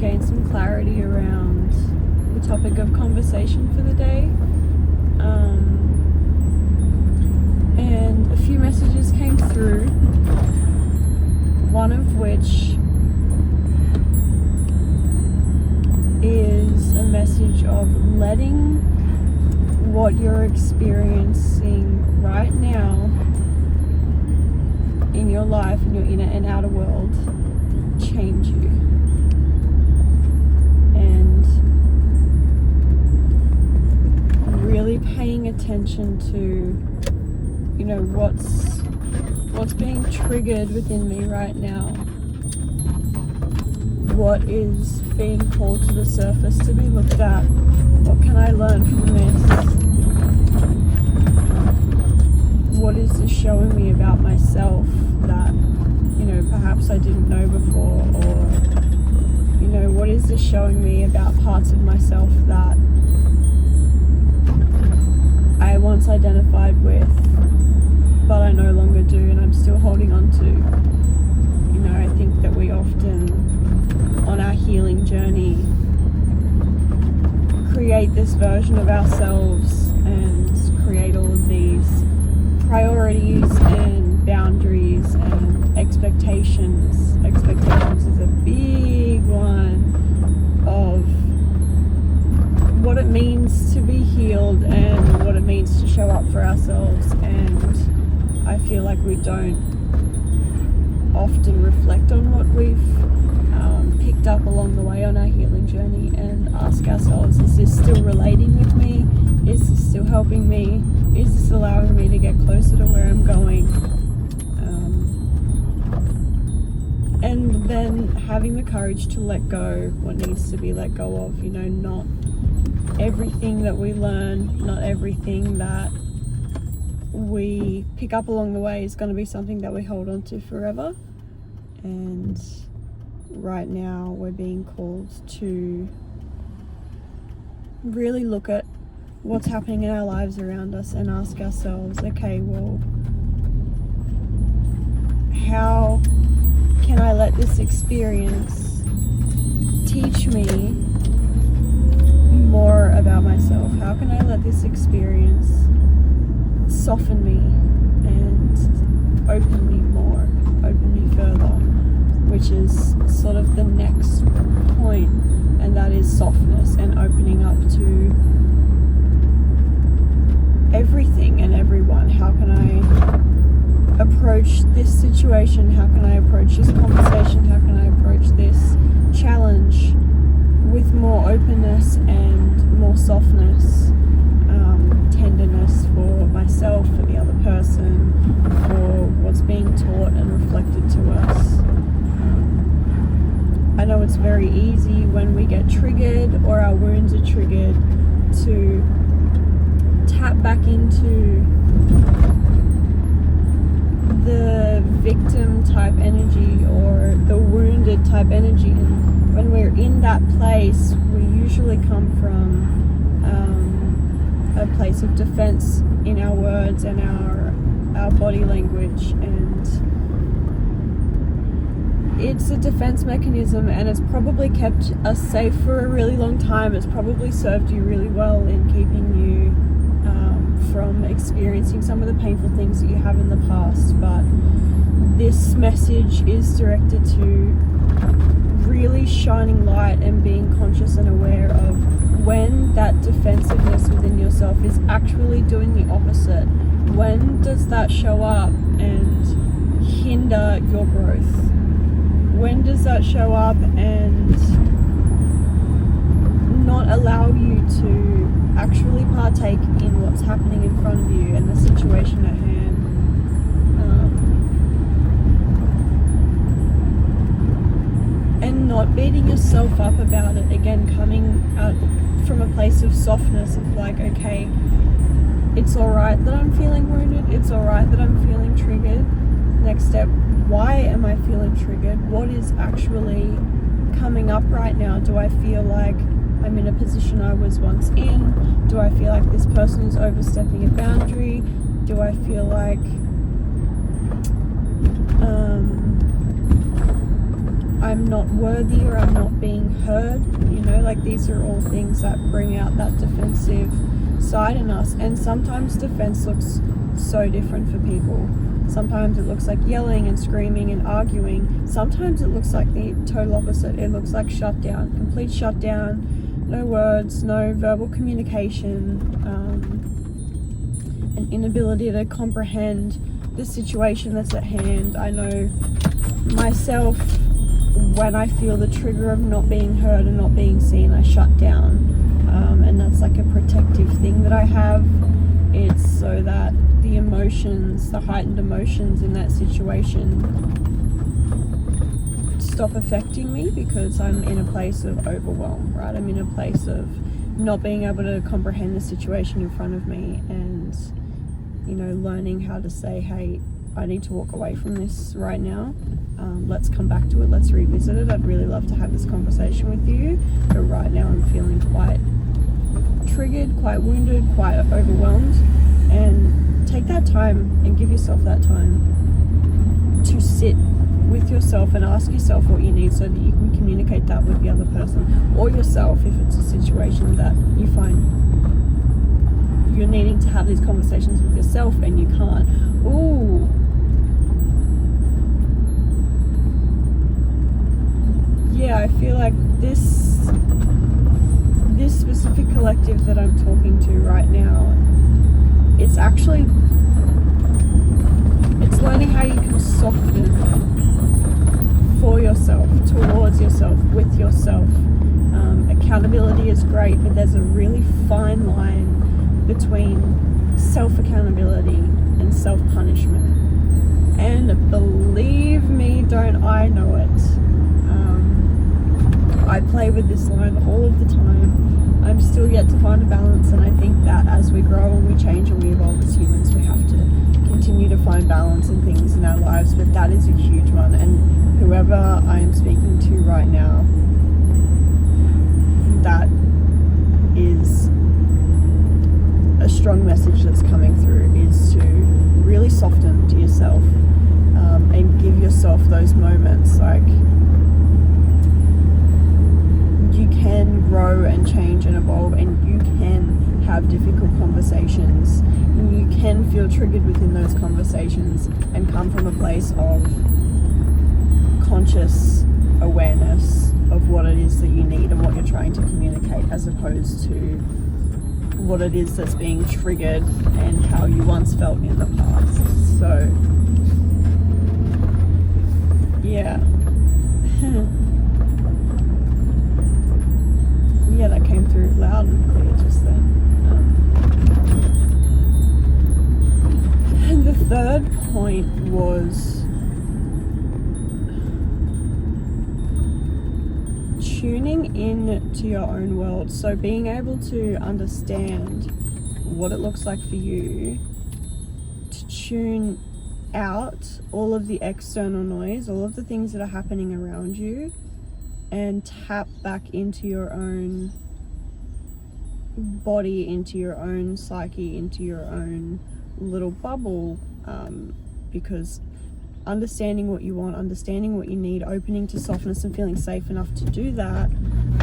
gain some clarity around the topic of conversation for the day. And a few messages came through, one of which is a message of letting what you're experiencing right now in your life, in your inner and outer world, change you. And really paying attention to, what's being triggered within me right now. What is being called to the surface to be looked at? What can I learn from this? What is this showing me about myself that, perhaps I didn't know before? Or, what is this showing me about parts of myself that I once identified with, but I no longer do, and I'm still holding on to? I think that we often, on our healing journey, create this version of ourselves and create all of these priorities and boundaries and expectations. Expectations is a big one of what it means to be healed and what it means to show up for ourselves. And I feel like we don't often reflect on what we've picked up along the way on our healing journey and ask ourselves, is this still relating with me? Is this still helping me? Is this allowing me to get closer to where I'm going? And then having the courage to let go what needs to be let go of. Not everything that we learn, not everything that we pick up along the way is going to be something that we hold on to forever. And right now we're being called to really look at what's happening in our lives around us and ask ourselves, okay, well, how can I let this experience teach me more about myself? How can I let this experience soften me and open me more, open me further, which is sort of the next point, and that is softness and opening up to everything and everyone. How can I approach this situation? How can I approach this conversation? How can I approach this challenge with more openness and more softness, tenderness for myself, for the other person, for what's being taught and reflected to us? I know it's very easy when we get triggered or our wounds are triggered to tap back into the victim type energy or the wounded type energy. And when we're in that place, we usually come from a place of defense in our words and our body language, and it's a defense mechanism, and it's probably kept us safe for a really long time. It's probably served you really well in keeping you from experiencing some of the painful things that you have in the past. But this message is directed to really shining light and being conscious and aware of when that defensiveness within yourself is actually doing the opposite. When does that show up and hinder your growth? When does that show up and not allow you to actually partake in what's happening in front of you and the situation at hand? And not beating yourself up about it. Again, coming out from a place of softness of like, okay, it's alright that I'm feeling wounded, it's alright that I'm feeling triggered. Next step, why am I feeling triggered? What is actually coming up right now? Do I feel like I'm in a position I was once in? Do I feel like this person is overstepping a boundary? Do I feel like I'm not worthy or I'm not being heard. You know, like these are all things that bring out that defensive side in us. And sometimes defense looks so different for people. Sometimes it looks like yelling and screaming and arguing. Sometimes it looks like the total opposite. It looks like shutdown, complete shutdown, no words, no verbal communication, an inability to comprehend the situation that's at hand. I know myself, when I feel the trigger of not being heard and not being seen, I shut down. And that's like a protective thing that I have. It's so that the emotions, the heightened emotions in that situation stop affecting me, because I'm in a place of overwhelm, right? I'm in a place of not being able to comprehend the situation in front of me, and, you know, learning how to say, hey, I need to walk away from this right now. Let's come back to it. Let's revisit it. I'd really love to have this conversation with you, but right now I'm feeling quite triggered, quite wounded, quite overwhelmed. And take that time and give yourself that time to sit with yourself and ask yourself what you need, so that you can communicate that with the other person or yourself if it's a situation that you find you're needing to have these conversations with yourself and you can't. Ooh. Yeah, I feel like this specific collective that I'm talking to right now, it's learning how you can soften for yourself, towards yourself, with yourself. Accountability is great, but there's a really fine line between self-accountability and self-punishment. And believe me, don't I know it. I play with this line all of the time. I'm still yet to find a balance, and I think that as we grow and we change and we evolve as humans, we have to continue to find balance in things in our lives, but that is a huge one. And whoever I am speaking to right now, that is a strong message that's coming through, is to really soften to yourself, and give yourself those moments. Like, you can grow and change and evolve, and you can have difficult conversations. You can feel triggered within those conversations and come from a place of conscious awareness of what it is that you need and what you're trying to communicate, as opposed to what it is that's being triggered and how you once felt in the past. So, yeah. Yeah, that came through loud and clear just then. And the third point was tuning in to your own world. So being able to understand what it looks like for you to tune out all of the external noise, all of the things that are happening around you, and tap back into your own body, into your own psyche, into your own little bubble, because understanding what you want, understanding what you need, opening to softness and feeling safe enough to do that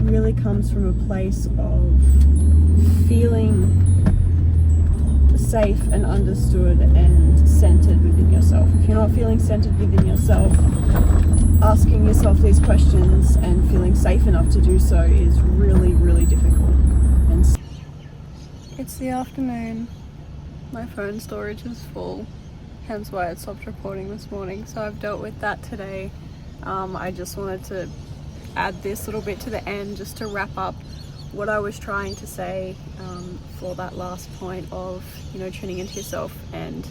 really comes from a place of feeling safe and understood and centered within yourself. If you're not feeling centered within yourself, asking yourself these questions and feeling safe enough to do so is really, really difficult. And it's the afternoon. My phone storage is full, hence why I stopped recording this morning. So I've dealt with that today. I just wanted to add this little bit to the end just to wrap up what I was trying to say, for that last point of, you know, tuning into yourself and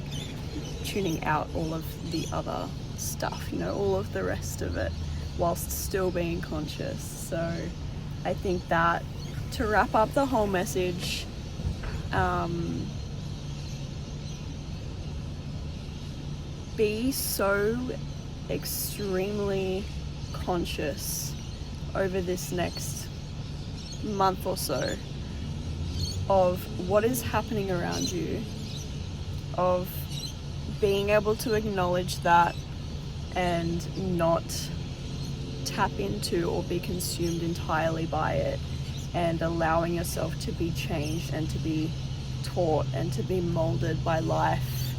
tuning out all of the other stuff, you know, all of the rest of it, whilst still being conscious. So I think that to wrap up the whole message, be so extremely conscious over this next month or so of what is happening around you, of being able to acknowledge that and not tap into or be consumed entirely by it, and allowing yourself to be changed and to be taught and to be molded by life.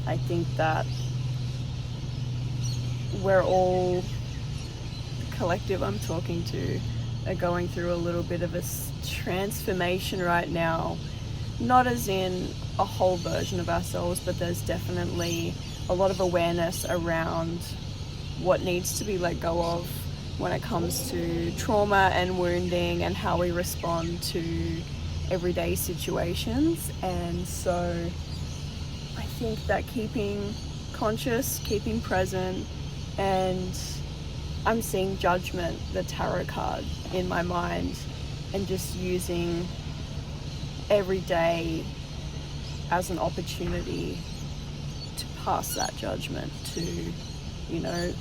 I think that we're all, the collective I'm talking to, are going through a little bit of a transformation right now. Not as in a whole version of ourselves, but there's definitely a lot of awareness around what needs to be let go of when it comes to trauma and wounding and how we respond to everyday situations. And so I think that keeping conscious, keeping present, and I'm seeing Judgment, the tarot card, in my mind, and just using every day as an opportunity to pass that judgment, to, you know,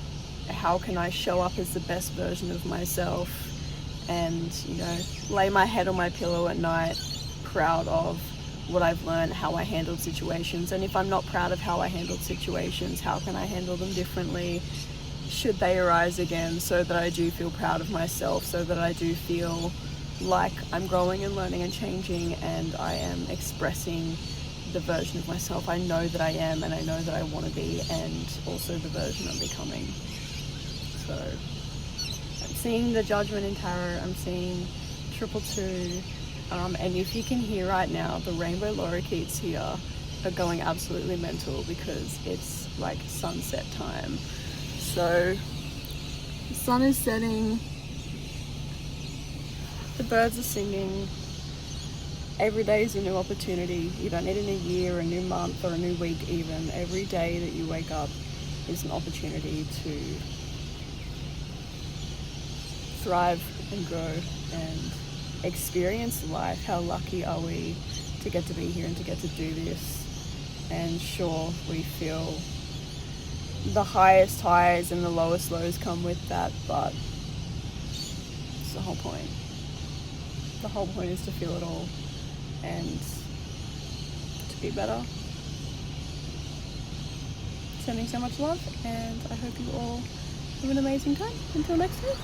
how can I show up as the best version of myself, and, you know, lay my head on my pillow at night proud of what I've learned, how I handled situations. And if I'm not proud of how I handled situations, how can I handle them differently should they arise again, so that I do feel proud of myself, so that I do feel like I'm growing and learning and changing, and I am expressing the version of myself I know that I am and I know that I want to be, and also the version I'm becoming. So I'm seeing the Judgment in tarot, I'm seeing 222, and if you can hear right now, the rainbow lorikeets here are going absolutely mental because it's like sunset time. So the sun is setting, the birds are singing. Every day is a new opportunity. You don't need a new year, a new month, or a new week even. Every day that you wake up is an opportunity to thrive and grow and experience life. How lucky are we to get to be here and to get to do this? And sure, we feel the highest highs and the lowest lows come with that, but it's the whole point. The whole point is to feel it all and to be better. Sending so much love, and I hope you all have an amazing time. Until next time.